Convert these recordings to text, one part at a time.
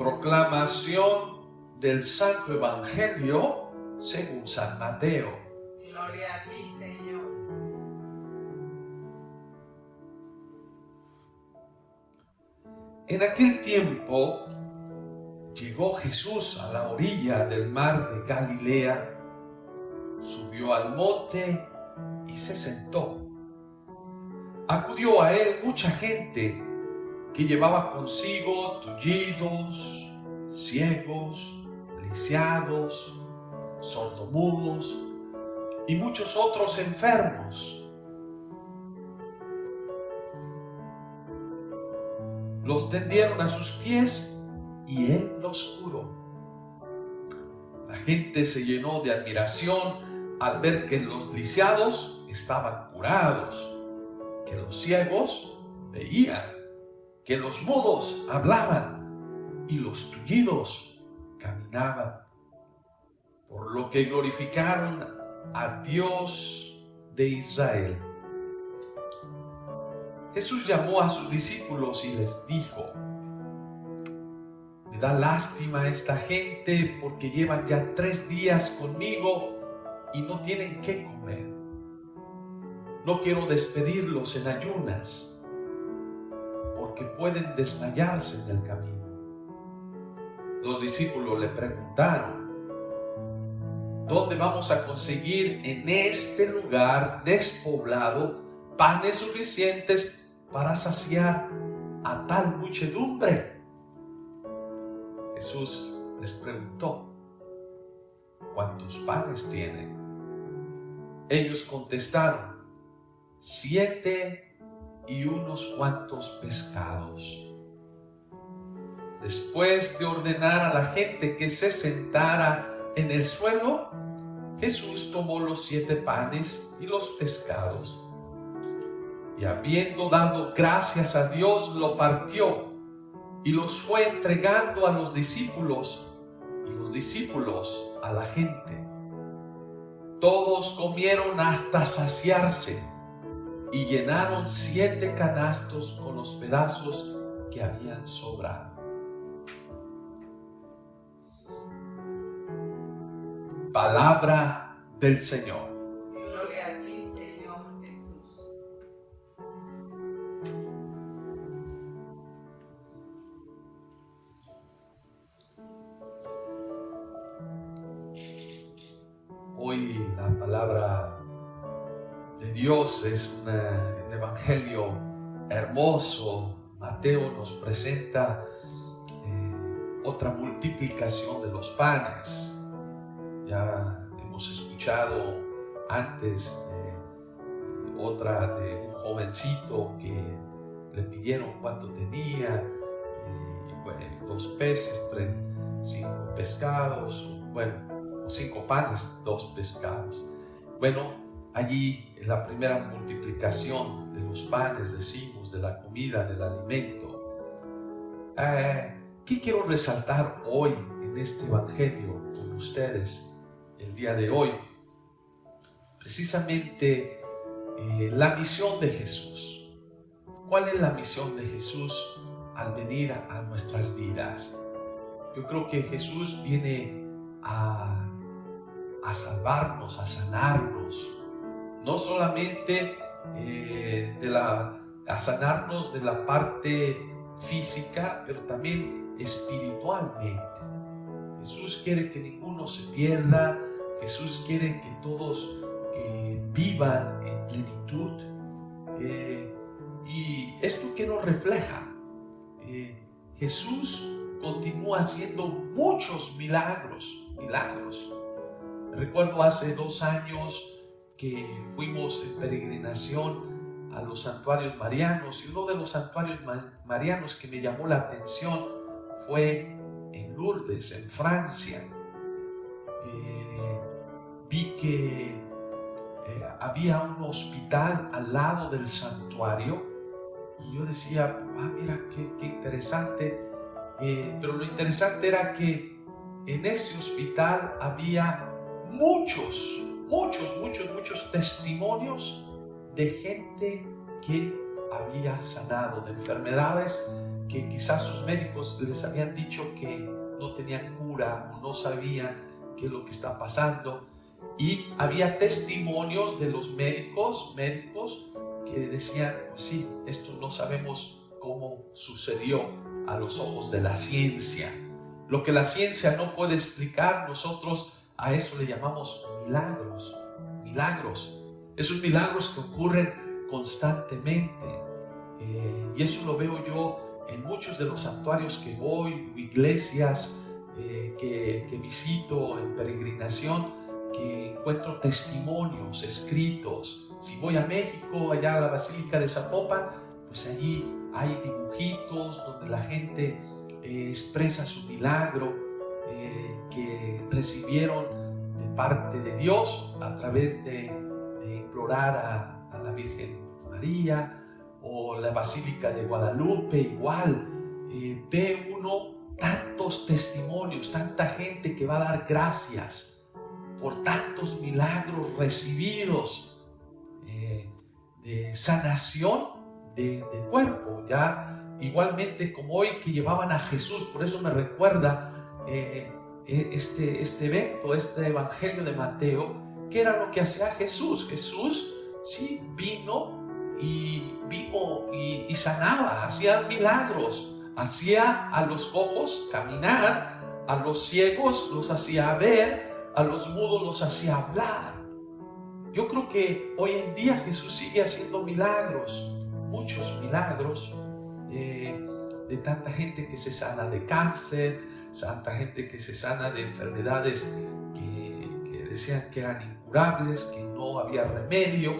Proclamación del Santo Evangelio según San Mateo. Gloria a ti, Señor. En aquel tiempo llegó Jesús a la orilla del mar de Galilea, subió al monte y se sentó. Acudió a él mucha gente que llevaba consigo tullidos, ciegos, lisiados, sordomudos y muchos otros enfermos. Los tendieron a sus pies y él los curó. La gente se llenó de admiración al ver que los lisiados estaban curados, que los ciegos veían, que los mudos hablaban y los tullidos caminaban, por lo que glorificaron a Dios de Israel. Jesús llamó a sus discípulos y les dijo: me da lástima esta gente porque llevan ya 3 días conmigo y no tienen qué comer. No quiero despedirlos en ayunas, porque pueden desmayarse en el camino. Los discípulos le preguntaron: ¿dónde vamos a conseguir en este lugar despoblado panes suficientes para saciar a tal muchedumbre? Jesús les preguntó: ¿cuántos panes tienen? Ellos contestaron: 7 y unos cuantos pescados. Después de ordenar a la gente que se sentara en el suelo, Jesús tomó los 7 panes y los pescados, y habiendo dado gracias a Dios, lo partió y los fue entregando a los discípulos, y los discípulos a la gente. Todos comieron hasta saciarse y llenaron 7 canastos con los pedazos que habían sobrado. Palabra del Señor. Gloria a ti, Señor Jesús. Hoy la palabra de Dios es un evangelio hermoso. Mateo nos presenta otra multiplicación de los panes. Ya hemos escuchado antes otra de un jovencito que le pidieron cuánto tenía, y bueno, 2 peces, 5 pescados, o 5 panes, 2 pescados. Bueno, allí en la primera multiplicación de los panes, decimos, de la comida, del alimento. ¿Qué quiero resaltar hoy en este evangelio con ustedes el día de hoy? Precisamente la misión de Jesús. ¿Cuál es la misión de Jesús al venir a nuestras vidas? Yo creo que Jesús viene a salvarnos, a sanarnos, no solamente a sanarnos de la parte física, pero también espiritualmente. Jesús quiere que ninguno se pierda. Jesús quiere que todos vivan en plenitud. ¿Y esto qué nos refleja? Jesús continúa haciendo muchos milagros. Recuerdo hace 2 años que fuimos en peregrinación a los santuarios marianos, y uno de los santuarios marianos que me llamó la atención fue en Lourdes, en Francia. Vi que había un hospital al lado del santuario, y yo decía: mira qué interesante. Pero lo interesante era que en ese hospital había muchos testimonios de gente que había sanado de enfermedades que quizás sus médicos les habían dicho que no tenían cura o no sabían qué es lo que está pasando. Y había testimonios de los médicos que decían, pues sí, esto no sabemos cómo sucedió a los ojos de la ciencia. Lo que la ciencia no puede explicar, nosotros a eso le llamamos milagros. Milagros. Esos milagros que ocurren constantemente. Y eso lo veo yo en muchos de los santuarios que voy, iglesias que visito en peregrinación, que encuentro testimonios escritos. Si voy a México, allá a la Basílica de Zapopan, pues allí hay dibujitos donde la gente expresa su milagro que recibieron de parte de Dios a través de implorar a la Virgen María. O la Basílica de Guadalupe igual, ve uno tantos testimonios, tanta gente que va a dar gracias por tantos milagros recibidos de sanación de cuerpo, ya igualmente como hoy que llevaban a Jesús. Por eso me recuerda este evento, este evangelio de Mateo, que era lo que hacía Jesús. Jesús sí vino y sanaba, hacía milagros, hacía a los cojos caminar, a los ciegos los hacía ver, a los mudos los hacía hablar. Yo creo que hoy en día Jesús sigue haciendo milagros, muchos milagros, de tanta gente que se sana de cáncer, tanta gente que se sana de enfermedades que decían que eran incurables, que no había remedio.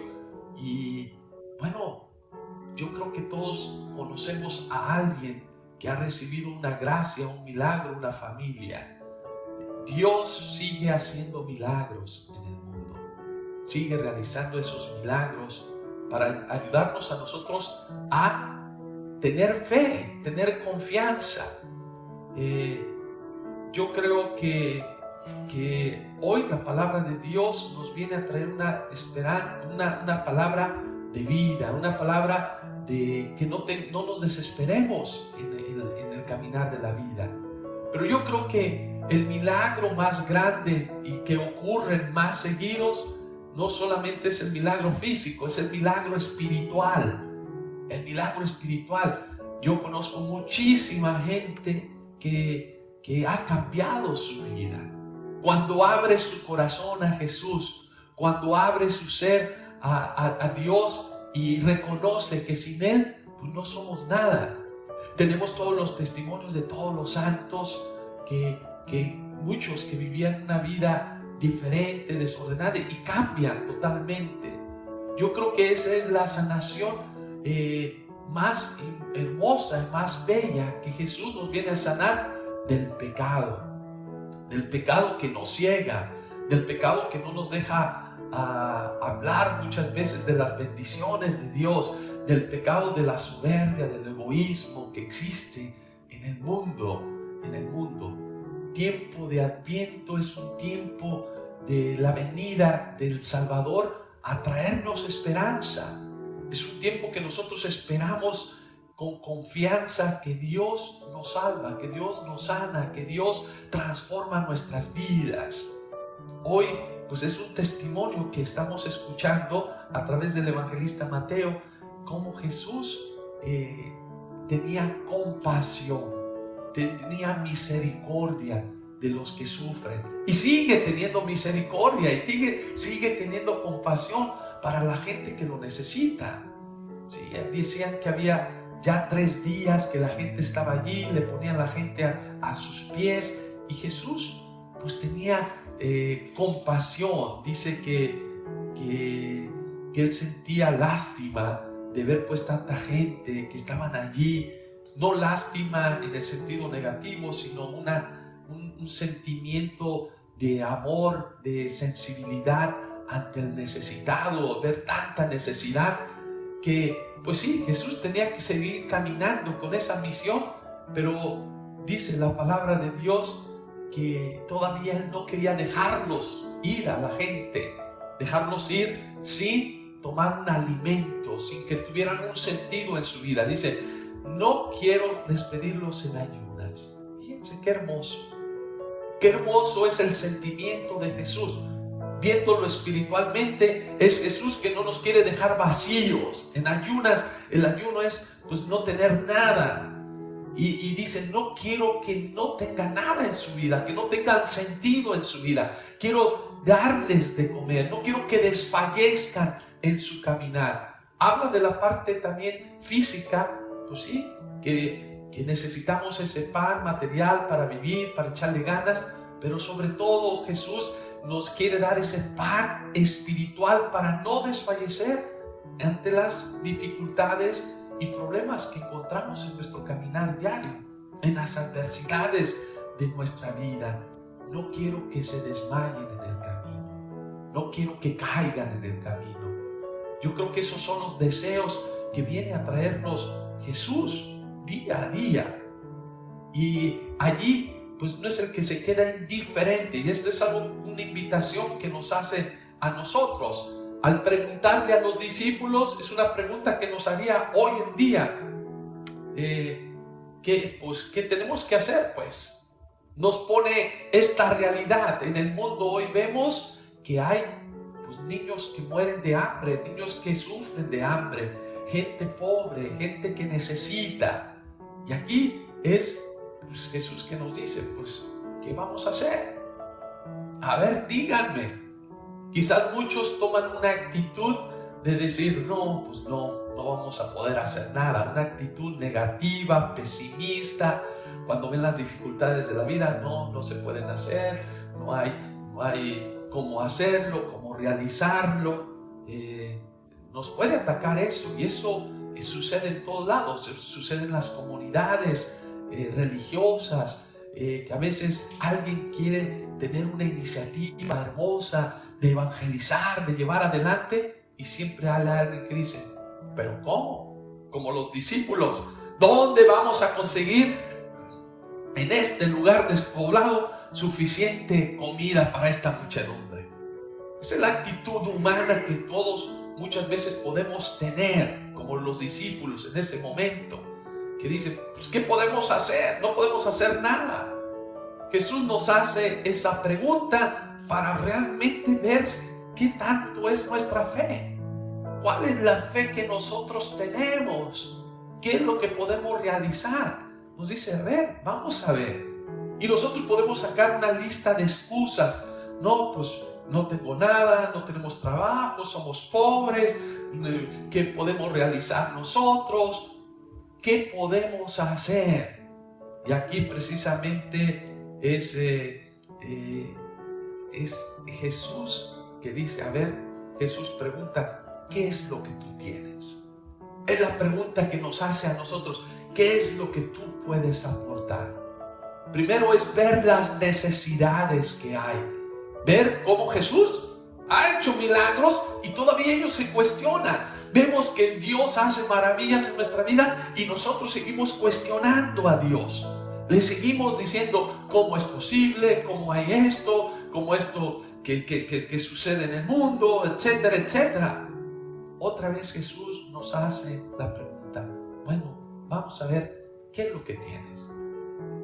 Y bueno, yo creo que todos conocemos a alguien que ha recibido una gracia, un milagro, una familia. Dios sigue haciendo milagros en el mundo, sigue realizando esos milagros para ayudarnos a nosotros a tener fe, tener confianza. Yo creo que hoy la palabra de Dios nos viene a traer una esperanza, una palabra de vida, una palabra de que no nos desesperemos en el caminar de la vida. Pero yo creo que el milagro más grande y que ocurren más seguidos no solamente es el milagro físico, es el milagro espiritual. El milagro espiritual. Yo conozco muchísima gente que ha cambiado su vida. Cuando abre su corazón a Jesús, cuando abre su ser a Dios y reconoce que sin Él pues no somos nada. Tenemos todos los testimonios de todos los santos, que muchos que vivían una vida diferente, desordenada, y cambian totalmente. Yo creo que esa es la sanación más hermosa y más bella, que Jesús nos viene a sanar del pecado que nos ciega, del pecado que no nos deja hablar muchas veces de las bendiciones de Dios, del pecado de la soberbia, del egoísmo que existe en el mundo. Tiempo de Adviento es un tiempo de la venida del Salvador a traernos esperanza. Es un tiempo que nosotros esperamos con confianza que Dios nos salva, que Dios nos sana, que Dios transforma nuestras vidas. Hoy pues es un testimonio que estamos escuchando a través del evangelista Mateo, cómo Jesús tenía compasión, tenía misericordia de los que sufren, y sigue teniendo misericordia y sigue teniendo compasión para la gente que lo necesita. Sí, decían que había ya 3 días que la gente estaba allí, le ponían la gente a sus pies, y Jesús pues tenía compasión. Dice que Él sentía lástima de ver pues tanta gente que estaban allí, no lástima en el sentido negativo, sino un sentimiento de amor, de sensibilidad ante el necesitado, ver tanta necesidad, que pues sí, Jesús tenía que seguir caminando con esa misión, pero dice la palabra de Dios que todavía Él no quería dejarlos ir a la gente, dejarlos ir sin tomar un alimento, sin que tuvieran un sentido en su vida. Dice, no quiero despedirlos en ayunas. Fíjense qué hermoso. Qué hermoso es el sentimiento de Jesús. Viéndolo espiritualmente, es Jesús que no nos quiere dejar vacíos. En ayunas, el ayuno es pues no tener nada. Y dice, no quiero que no tenga nada en su vida, que no tengan sentido en su vida. Quiero darles de comer, no quiero que desfallezcan en su caminar. Habla de la parte también física, pues sí, que necesitamos ese pan material para vivir, para echarle ganas, pero sobre todo Jesús nos quiere dar ese pan espiritual para no desfallecer ante las dificultades y problemas que encontramos en nuestro caminar diario, en las adversidades de nuestra vida. No quiero que se desmayen en el camino, no quiero que caigan en el camino. Yo creo que esos son los deseos que viene a traernos Jesús día a día. Y allí pues no es el que se queda indiferente, y esto es algo, una invitación que nos hace a nosotros. Al preguntarle a los discípulos, es una pregunta que nos haría hoy en día. ¿Qué tenemos que hacer? Pues nos pone esta realidad. En el mundo hoy vemos que hay pues, niños que mueren de hambre, niños que sufren de hambre, gente pobre, gente que necesita. Y aquí es pues, Jesús que nos dice, pues, ¿qué vamos a hacer? A ver, díganme. Quizás muchos toman una actitud de decir, no, pues no vamos a poder hacer nada. Una actitud negativa, pesimista. Cuando ven las dificultades de la vida, no se pueden hacer. No hay cómo hacerlo, cómo realizarlo. Nos puede atacar eso, y eso sucede en todos lados. Sucede en las comunidades religiosas, que a veces alguien quiere tener una iniciativa hermosa de evangelizar, de llevar adelante, y siempre hay alguien que dice, ¿pero cómo? Como los discípulos, ¿dónde vamos a conseguir en este lugar despoblado suficiente comida para esta muchedumbre? Esa es la actitud humana que todos muchas veces podemos tener, como los discípulos en ese momento, que dicen, pues, ¿qué podemos hacer? No podemos hacer nada. Jesús nos hace esa pregunta para realmente ver qué tanto es nuestra fe. ¿Cuál es la fe que nosotros tenemos? ¿Qué es lo que podemos realizar? Nos dice, a ver, vamos a ver. Y nosotros podemos sacar una lista de excusas. No, pues no tengo nada, no tenemos trabajo, somos pobres. ¿Qué podemos realizar nosotros? ¿Qué podemos hacer? Y aquí precisamente es Jesús que dice, a ver, Jesús pregunta, ¿qué es lo que tú tienes? Es la pregunta que nos hace a nosotros, ¿qué es lo que tú puedes aportar? Primero es ver las necesidades que hay, ver cómo Jesús ha hecho milagros y todavía ellos se cuestionan. Vemos que Dios hace maravillas en nuestra vida y nosotros seguimos cuestionando a Dios. Le seguimos diciendo cómo es posible, cómo hay esto, cómo esto que sucede en el mundo, etcétera, etcétera. Otra vez Jesús nos hace la pregunta, bueno, vamos a ver, ¿qué es lo que tienes?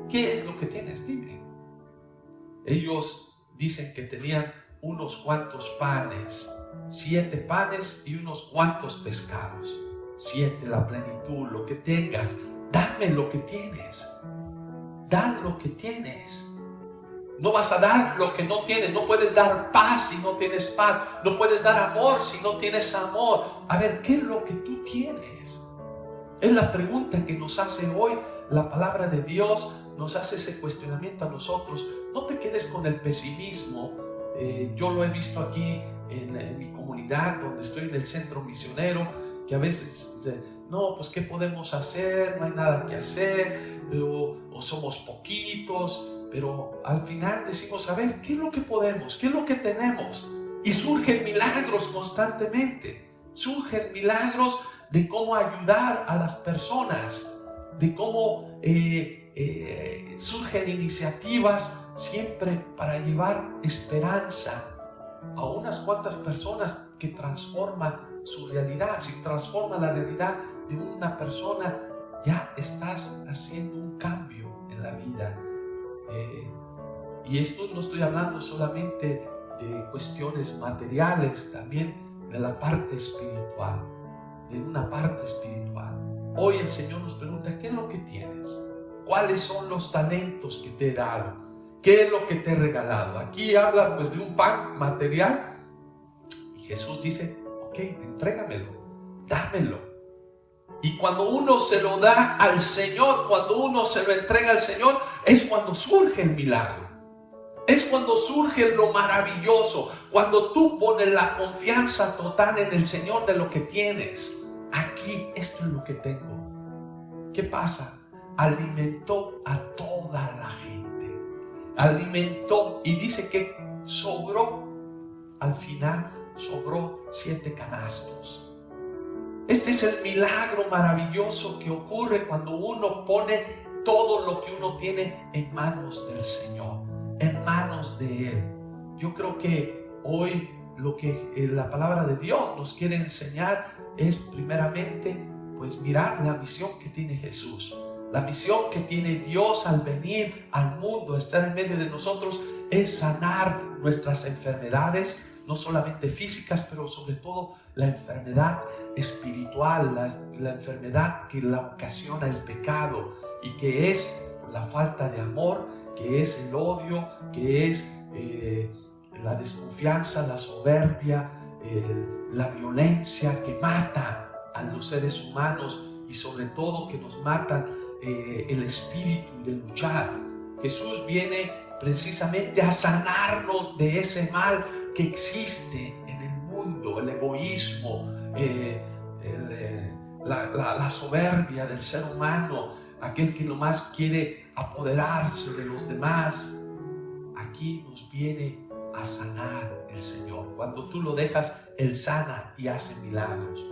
¿Qué es lo que tienes? Dime. Ellos dicen que tenían unos cuantos panes, 7 panes y unos cuantos pescados. 7, la plenitud, lo que tengas. Dame lo que tienes. Da lo que tienes. No vas a dar lo que no tienes. No puedes dar paz si no tienes paz. No puedes dar amor si no tienes amor. A ver, ¿qué es lo que tú tienes? Es la pregunta que nos hace hoy la palabra de Dios. Nos hace ese cuestionamiento a nosotros. No te quedes con el pesimismo. Yo lo he visto aquí en mi comunidad, donde estoy en el centro misionero, que a veces no, pues ¿qué podemos hacer? No hay nada que hacer, o somos poquitos, pero al final decimos, a ver, ¿qué es lo que podemos? ¿Qué es lo que tenemos? Y surgen milagros constantemente, surgen milagros de cómo ayudar a las personas, de cómo surgen iniciativas siempre para llevar esperanza a unas cuantas personas, que transforma su realidad. Si transforma la realidad de una persona, ya estás haciendo un cambio en la vida. Y esto no estoy hablando solamente de cuestiones materiales, también de la parte espiritual, de una parte espiritual. Hoy el Señor nos pregunta, ¿qué es lo que tienes? ¿Cuáles son los talentos que te he dado? ¿Qué es lo que te he regalado? Aquí habla pues de un pan material y Jesús dice, ok, entrégamelo, dámelo. Y cuando uno se lo da al Señor, cuando uno se lo entrega al Señor, es cuando surge el milagro. Es cuando surge lo maravilloso, cuando tú pones la confianza total en el Señor de lo que tienes. Aquí, esto es lo que tengo. ¿Qué pasa? Alimentó a toda la gente. Alimentó y dice que sobró, al final sobró 7 canastos. Este es el milagro maravilloso que ocurre cuando uno pone todo lo que uno tiene en manos del Señor, en manos de Él. Yo creo que hoy lo que la palabra de Dios nos quiere enseñar es primeramente pues mirar la misión que tiene Jesús. La misión que tiene Dios al venir al mundo, a estar en medio de nosotros, es sanar nuestras enfermedades, no solamente físicas, pero sobre todo la enfermedad espiritual, la enfermedad que la ocasiona el pecado y que es la falta de amor, que es el odio, que es la desconfianza, la soberbia, la violencia que mata a los seres humanos y sobre todo que nos matan el espíritu de luchar. Jesús viene precisamente a sanarnos de ese mal que existe en el mundo, el egoísmo, la soberbia del ser humano, aquel que nomás quiere apoderarse de los demás. Aquí nos viene a sanar el Señor. Cuando tú lo dejas, Él sana y hace milagros.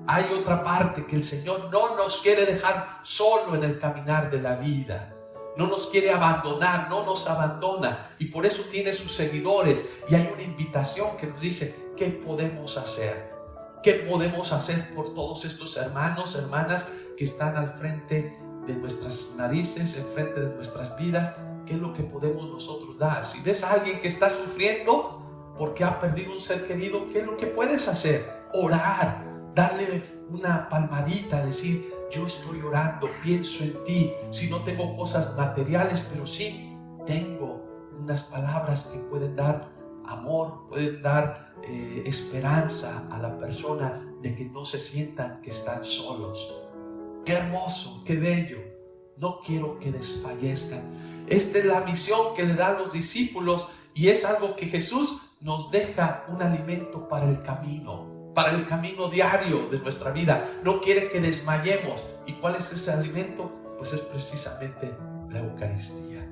Hay otra parte que el Señor no nos quiere dejar solo en el caminar de la vida. No nos quiere abandonar, no nos abandona, y por eso tiene sus seguidores. Y hay una invitación que nos dice, ¿qué podemos hacer? ¿Qué podemos hacer por todos estos hermanos, hermanas que están al frente de nuestras narices, en frente de nuestras vidas? ¿Qué es lo que podemos nosotros dar? Si ves a alguien que está sufriendo porque ha perdido un ser querido, ¿qué es lo que puedes hacer? Orar, darle una palmadita, decir, yo estoy orando, pienso en ti. Si no tengo cosas materiales, pero sí tengo unas palabras que pueden dar amor, pueden dar esperanza a la persona de que no se sientan que están solos. Qué hermoso, qué bello. No quiero que desfallezcan. Esta es la misión que le dan los discípulos y es algo que Jesús nos deja, un alimento para el camino diario de nuestra vida. No quiere que desmayemos. ¿Y cuál es ese alimento? Pues es precisamente la Eucaristía.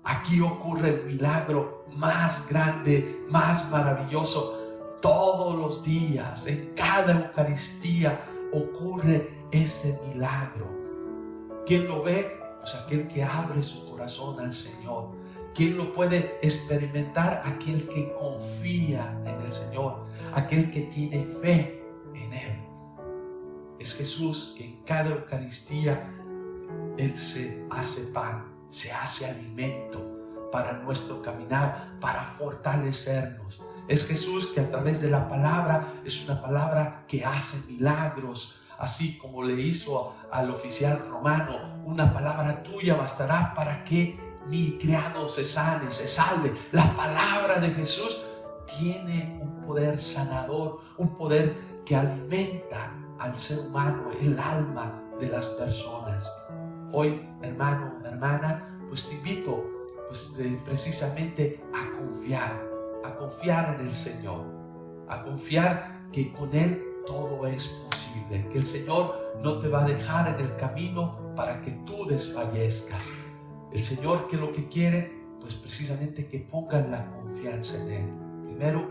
Aquí ocurre el milagro más grande, más maravilloso. Todos los días, en cada Eucaristía, ocurre ese milagro. ¿Quién lo ve? Pues aquel que abre su corazón al Señor. ¿Quién lo puede experimentar? Aquel que confía en el Señor, aquel que tiene fe en Él. Es Jesús que en cada Eucaristía Él se hace pan, se hace alimento para nuestro caminar, para fortalecernos. Es Jesús que a través de la palabra, es una palabra que hace milagros, así como le hizo al oficial romano, una palabra tuya bastará para que mi criado se sane, se salve. La palabra de Jesús tiene un poder sanador, un poder que alimenta al ser humano, el alma de las personas. Hoy, hermano, hermana, pues te invito precisamente a confiar en el Señor, a confiar que con Él todo es posible, que el Señor no te va a dejar en el camino para que tú desfallezcas. El Señor que lo que quiere, pues precisamente que pongas la confianza en Él. Primero,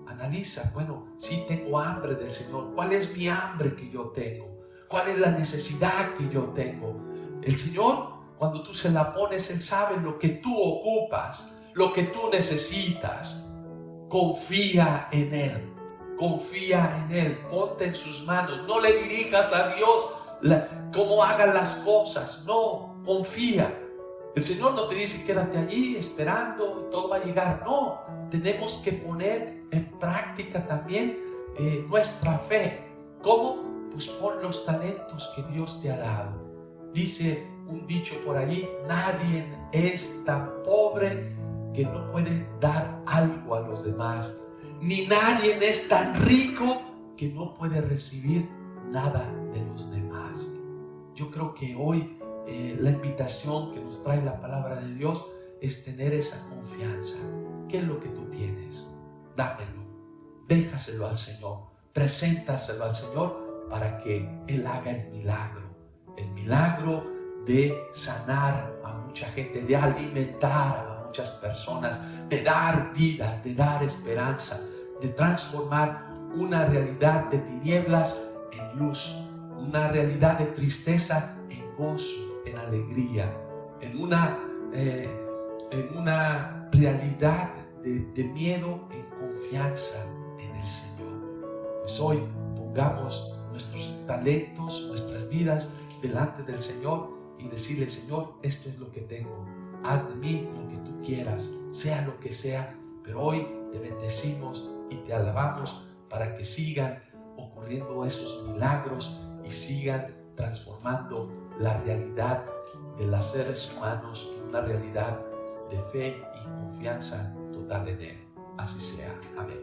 analiza, bueno, sí tengo hambre del Señor. ¿Cuál es mi hambre que yo tengo? ¿Cuál es la necesidad que yo tengo? El Señor, cuando tú se la pones, Él sabe lo que tú ocupas, lo que tú necesitas. Confía en Él. Confía en Él, ponte en sus manos. No le dirijas a Dios cómo hagan las cosas. No, confía. El Señor no te dice quédate allí esperando y todo va a llegar. No, tenemos que poner en práctica también nuestra fe. ¿Cómo? Pues pon los talentos que Dios te ha dado. Dice un dicho por ahí, nadie es tan pobre que no puede dar algo a los demás, ni nadie es tan rico que no puede recibir nada de los demás. Yo creo que hoy la invitación que nos trae la palabra de Dios es tener esa confianza. ¿Qué es lo que tú tienes? Dámelo, déjaselo al Señor, preséntaselo al Señor para que Él haga el milagro de sanar a mucha gente, de alimentar a muchas personas, de dar vida, de dar esperanza, de transformar una realidad de tinieblas en luz, una realidad de tristeza en gozo, en alegría, en una realidad de miedo en confianza en el Señor. Pues hoy pongamos nuestros talentos, nuestras vidas delante del Señor y decirle, Señor, esto es lo que tengo, haz de mí lo que tú quieras, sea lo que sea, pero hoy te bendecimos y te alabamos para que sigan ocurriendo esos milagros y sigan transformando la realidad de los seres humanos en una realidad de fe y confianza total en Él. Así sea. Amén.